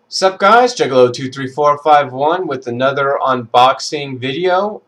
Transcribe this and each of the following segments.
Sup guys, Juggalo23451 with another unboxing video.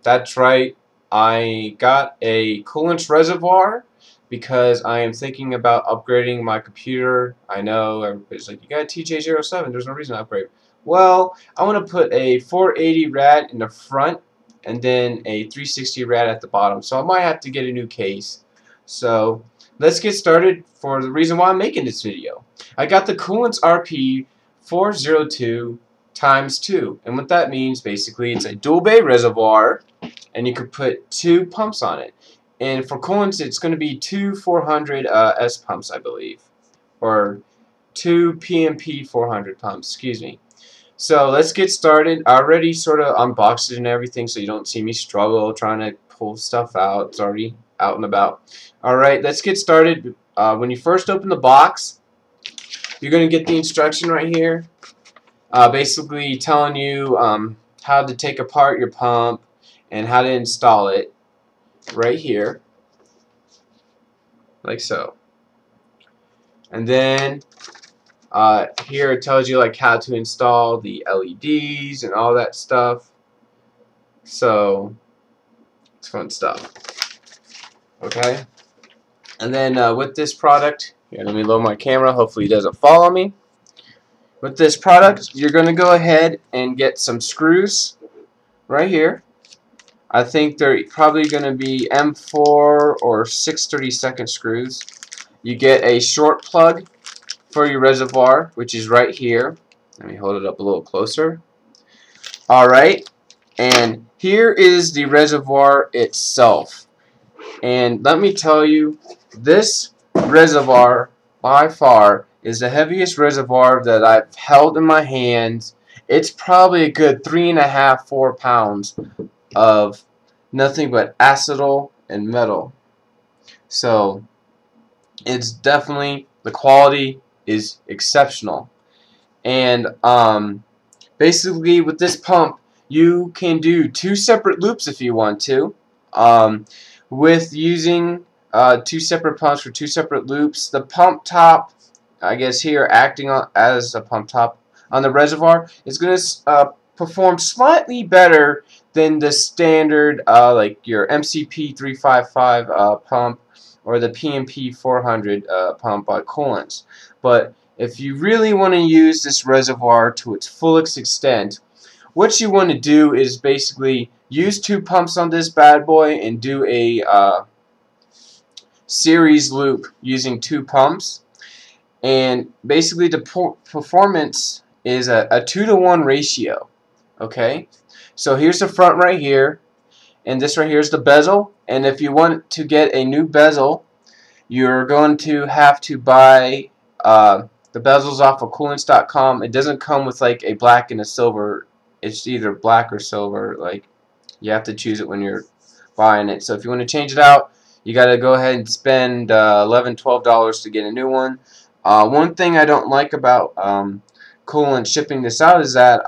That's right, I got a Koolance Reservoir because I am thinking about upgrading my computer. I know everybody's like, you got a TJ07, there's no reason to upgrade. Well, I want to put a 480 rad in the front and then a 360 rad at the bottom, so I might have to get a new case. So let's get started for the reason why I'm making this video. I got the Koolance RP-402 times 2, and what that means basically, it's a dual bay reservoir and you could put 2 pumps on it, and for Koolance it's going to be 2 400 S pumps, I believe, or 2 PMP 400 pumps, excuse me. So let's get started. I already sort of unboxed it and everything, so you don't see me struggle trying to pull stuff out. It's already out and about. Alright, let's get started. When you first open the box, you're going to get the instruction right here, basically telling you how to take apart your pump and how to install it right here, like so. And then here it tells you like how to install the LEDs and all that stuff. So it's fun stuff. Okay. And then with this product, here, let me lower my camera. Hopefully it doesn't fall on me. With this product, you're going to go ahead and get some screws right here. I think they're probably going to be M4 or 6/32 screws. You get a short plug for your reservoir, which is right here. Let me hold it up a little closer. Alright, and here is the reservoir itself. And let me tell you, this reservoir by far is the heaviest reservoir that I've held in my hands. It's probably a good 3.5 to 4 pounds of nothing but acetal and metal. So it's definitely, the quality is exceptional. And basically with this pump you can do 2 separate loops if you want to. With using 2 separate pumps for 2 separate loops, the pump top, I guess here acting as a pump top on the reservoir, is going to perform slightly better than the standard like your MCP 355 pump or the PMP 400 pump by Koolance. But if you really want to use this reservoir to its fullest extent, what you want to do is basically use 2 pumps on this bad boy and do a series loop using 2 pumps. And basically the performance is a 2-to-1 ratio. Okay, so here's the front right here, and this right here is the bezel. And if you want to get a new bezel, you're going to have to buy the bezels off of Koolance.com. It doesn't come with like a black and a silver. It's either black or silver. Like, you have to choose it when you're buying it. So if you want to change it out, you got to go ahead and spend $11 to $12 to get a new one. One thing I don't like about Koolance shipping this out is that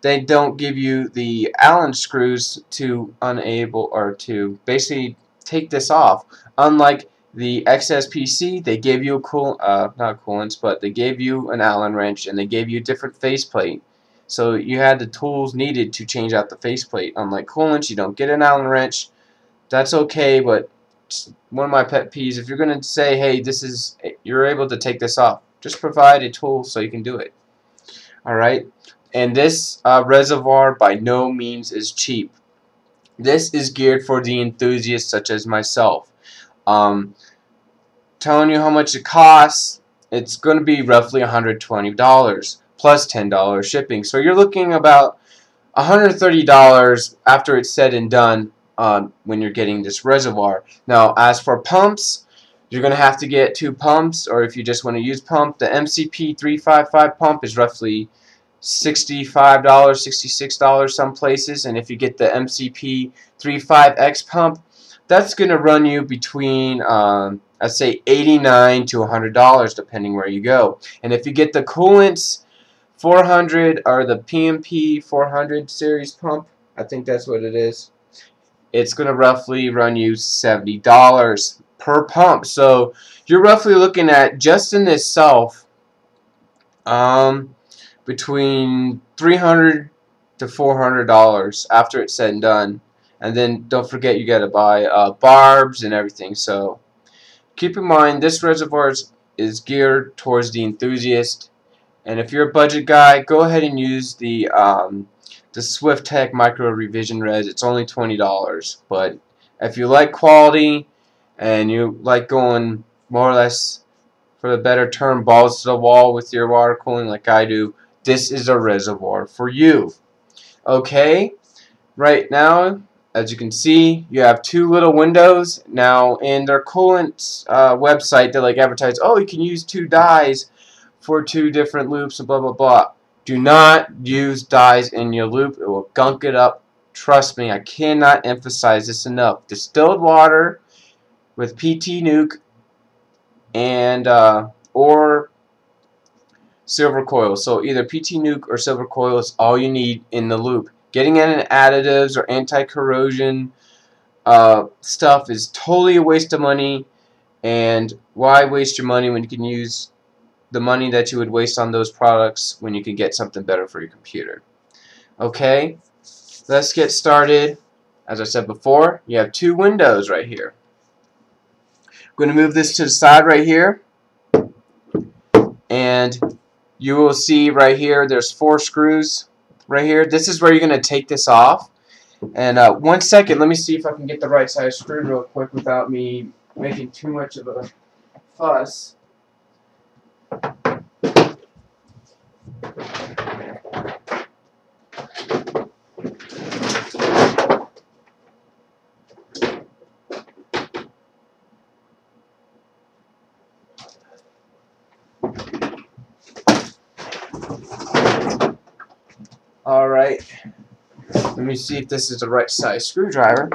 they don't give you the Allen screws to basically take this off. Unlike the XSPC, they gave you a not Koolance, but they gave you an Allen wrench and they gave you a different faceplate. So you had the tools needed to change out the faceplate. Unlike Koolance, you don't get an Allen wrench. That's okay, but one of my pet peeves, if you're going to say, hey, you're able to take this off, just provide a tool so you can do it. Alright, and this reservoir by no means is cheap. This is geared for the enthusiasts such as myself. Telling you how much it costs, it's going to be roughly $120 plus $10 shipping. So you're looking about $130 after it's said and done when you're getting this reservoir. Now, as for pumps, you're going to have to get 2 pumps, or if you just want to use pump, the MCP 355 pump is roughly $65, $66 some places, and if you get the MCP 35X pump, that's going to run you between I'd say $89 to $100 depending where you go. And if you get the Koolance 400 or the PMP 400 series pump, I think that's what it is, it's going to roughly run you $70 per pump. So you're roughly looking at, just in itself, between $300 to $400 after it's said and done. And then don't forget you got to buy barbs and everything. So keep in mind this reservoir is geared towards the enthusiast. And if you're a budget guy, go ahead and use the Swift Tech Micro Revision Res. It's only $20. But if you like quality and you like going more or less, for the better term, balls to the wall with your water cooling like I do, this is a reservoir for you. Okay, right now, as you can see, you have two little windows. Now, in their Koolance website, they like advertise, oh, you can use two dyes for two different loops and blah blah blah. Do not use dyes in your loop. It will gunk it up. Trust me, I cannot emphasize this enough. Distilled water with PT nuke and or silver coil. So either PT nuke or silver coil is all you need in the loop. Getting in additives or anti-corrosion stuff is totally a waste of money. And why waste your money when you can use the money that you would waste on those products when you can get something better for your computer? Okay, let's get started. As I said before, you have two windows right here. I'm going to move this to the side right here, and you will see right here there's 4 screws right here. This is where you're going to take this off. And 1 second, let me see if I can get the right size screw real quick without me making too much of a fuss. Alright, let me see if this is the right size screwdriver.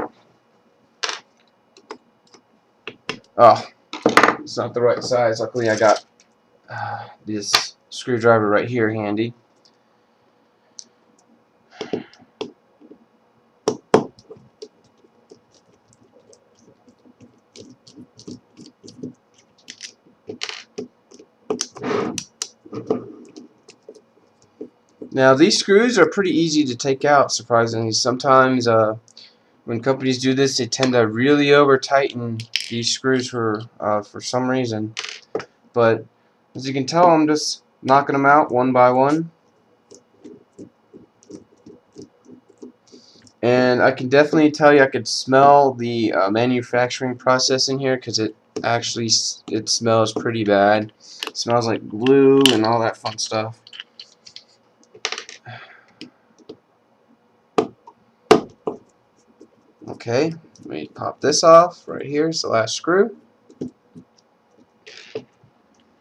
Oh, it's not the right size. Luckily I got this screwdriver right here handy. Now these screws are pretty easy to take out, surprisingly. Sometimes when companies do this, they tend to really over tighten these screws for some reason. But as you can tell, I'm just knocking them out one by one. And I can definitely tell you, I could smell the manufacturing process in here, because it smells pretty bad. It smells like glue and all that fun stuff. Okay, let me pop this off right here. It's the last screw.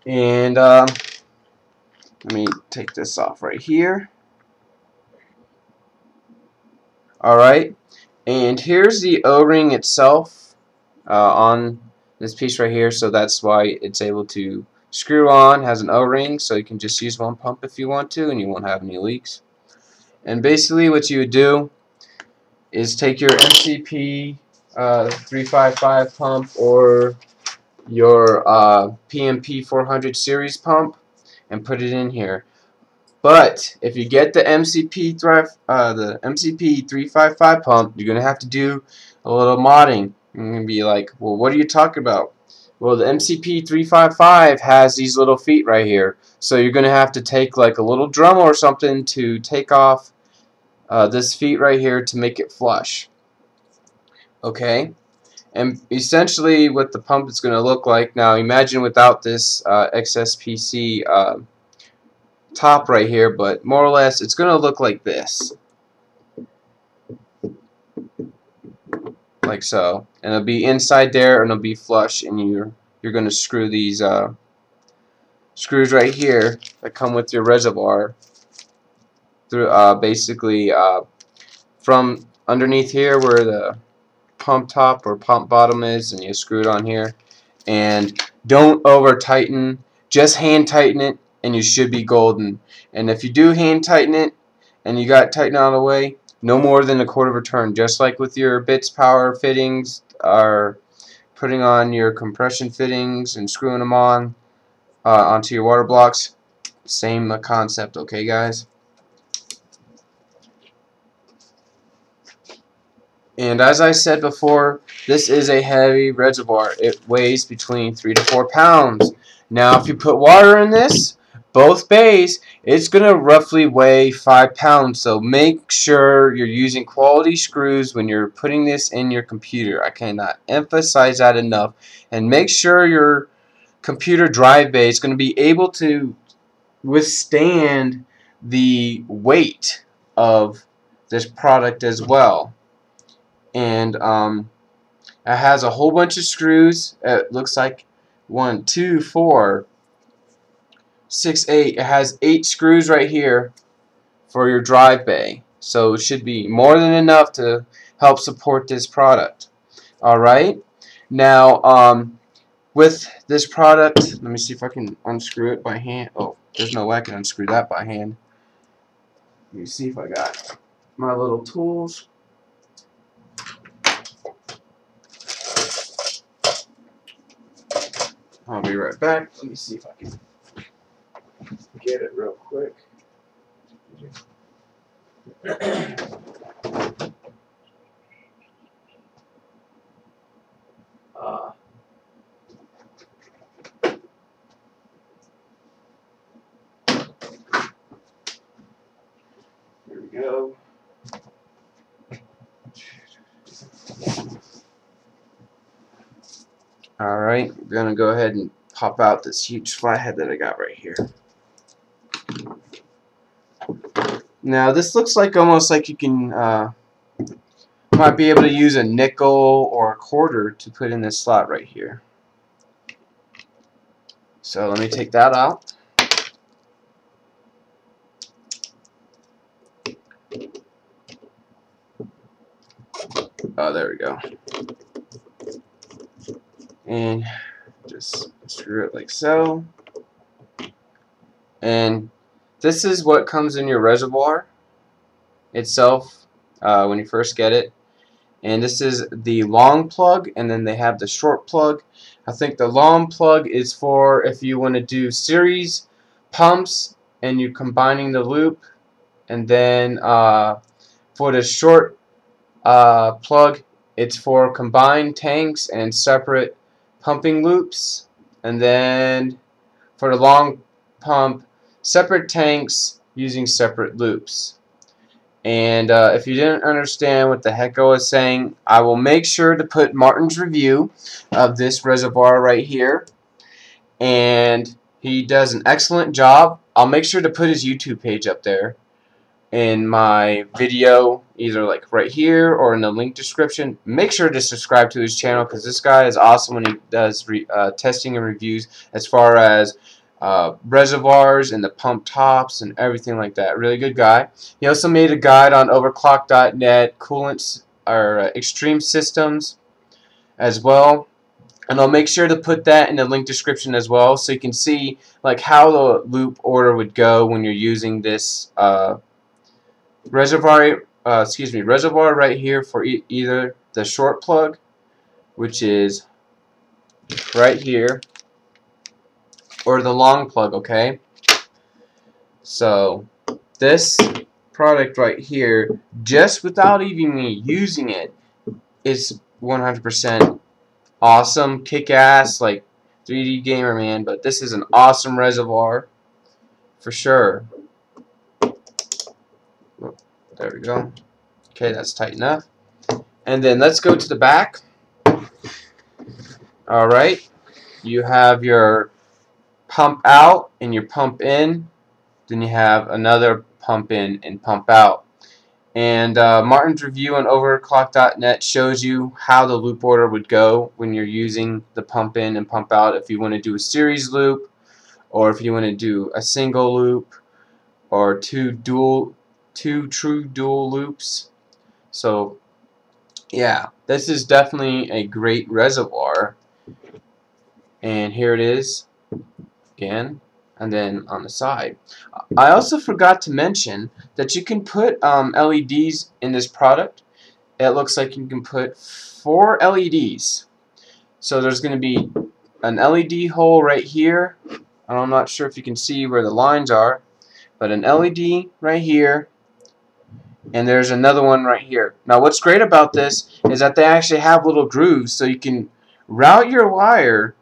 And let me take this off right here. Alright, and here's the O-ring itself on this piece right here, so that's why it's able to screw on. Has an O-ring, so you can just use one pump if you want to, and you won't have any leaks. And basically what you would do is take your MCP 355 pump or your PMP 400 series pump and put it in here. But if you get the MCP 355 pump, you're gonna have to do a little modding. You're gonna be like, well, what are you talking about? Well, the MCP 355 has these little feet right here, so you're gonna have to take like a little drum or something to take off this feet right here to make it flush. Okay, and essentially what the pump is going to look like, now imagine without this XSPC top right here, but more or less it's going to look like this, like so, and it'll be inside there and it'll be flush, and you're going to screw these screws right here that come with your reservoir through basically from underneath here where the pump top or pump bottom is, and you screw it on here. And don't over tighten, just hand tighten it and you should be golden. And if you do hand tighten it and you got it tightened out of the way, no more than a quarter of a turn, just like with your bits power fittings or putting on your compression fittings and screwing them on onto your water blocks. Same concept, okay guys? And as I said before, this is a heavy reservoir. It weighs between 3 to 4 pounds. Now if you put water in this, both bays, it's going to roughly weigh 5 pounds. So make sure you're using quality screws when you're putting this in your computer. I cannot emphasize that enough. And make sure your computer drive bay is going to be able to withstand the weight of this product as well. And it has a whole bunch of screws. It looks like 1, 2, 4, 6, 8. It has 8 screws right here for your drive bay. So it should be more than enough to help support this product. Alright. Now with this product, let me see if I can unscrew it by hand. Oh, there's no way I can unscrew that by hand. Let me see if I got my little tools. I'll be right back. Let me see if I can get it real quick. Here we go. Alright, I'm going to go ahead and pop out this huge flathead that I got right here. Now this looks like almost like you can might be able to use a nickel or a quarter to put in this slot right here. So let me take that out. Oh, there we go. And just screw it like so. And this is what comes in your reservoir itself when you first get it. And this is the long plug, and then they have the short plug. I think the long plug is for if you want to do series pumps and you're combining the loop. And then for the short plug, it's for combined tanks and separate pumping loops. And then for the long pump, separate tanks using separate loops. And if you didn't understand what the heck I was saying, I will make sure to put Martin's review of this reservoir right here. And he does an excellent job. I'll make sure to put his YouTube page up there in my video, either like right here or in the link description. Make sure to subscribe to his channel because this guy is awesome when he does testing and reviews as far as reservoirs and the pump tops and everything like that. Really good guy. He also made a guide on overclock.net, Koolance or extreme systems as well. And I'll make sure to put that in the link description as well, so you can see like how the loop order would go when you're using this reservoir right here for either the short plug, which is right here, or the long plug. Okay, so this product right here, just without even me using it, is 100% awesome, kick-ass, like 3D gamer, man. But this is an awesome reservoir for sure. There we go. Okay, that's tight enough. And then let's go to the back. Alright, you have your pump out and your pump in. Then you have another pump in and pump out. And Martin's review on overclock.net shows you how the loop order would go when you're using the pump in and pump out. If you want to do a series loop, or if you want to do a single loop, or two true dual loops. So yeah, this is definitely a great reservoir. And here it is again, and then on the side. I also forgot to mention that you can put LEDs in this product. It looks like you can put 4 LEDs. So there's going to be an LED hole right here I'm not sure if you can see where the lines are, but an LED right here, and there's another one right here. Now what's great about this is that they actually have little grooves, so you can route your wire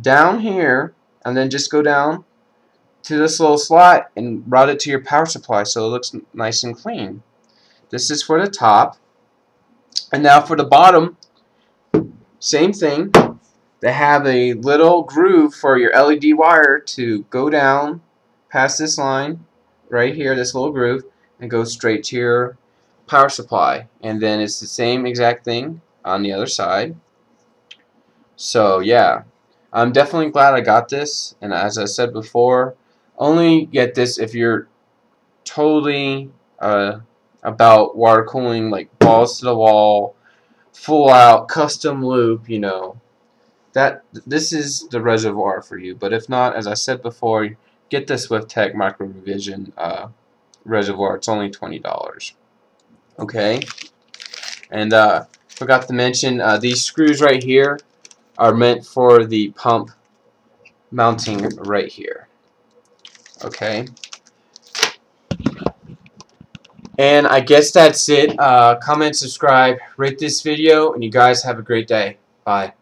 down here and then just go down to this little slot and route it to your power supply so it looks nice and clean. This is for the top. And now for the bottom, same thing. They have a little groove for your LED wire to go down past this line right here, this little groove, and go straight to your power supply. And then it's the same exact thing on the other side. So yeah, I'm definitely glad I got this, and as I said before, only get this if you're totally about water cooling, like balls to the wall, full out, custom loop, you know. This is the Reservoir for you. But if not, as I said before, get this with Tech Micro Revision Reservoir. It's only $20. Okay, and forgot to mention these screws right here are meant for the pump mounting right here. Okay, and I guess that's it. Comment, subscribe, rate this video, and you guys have a great day. Bye.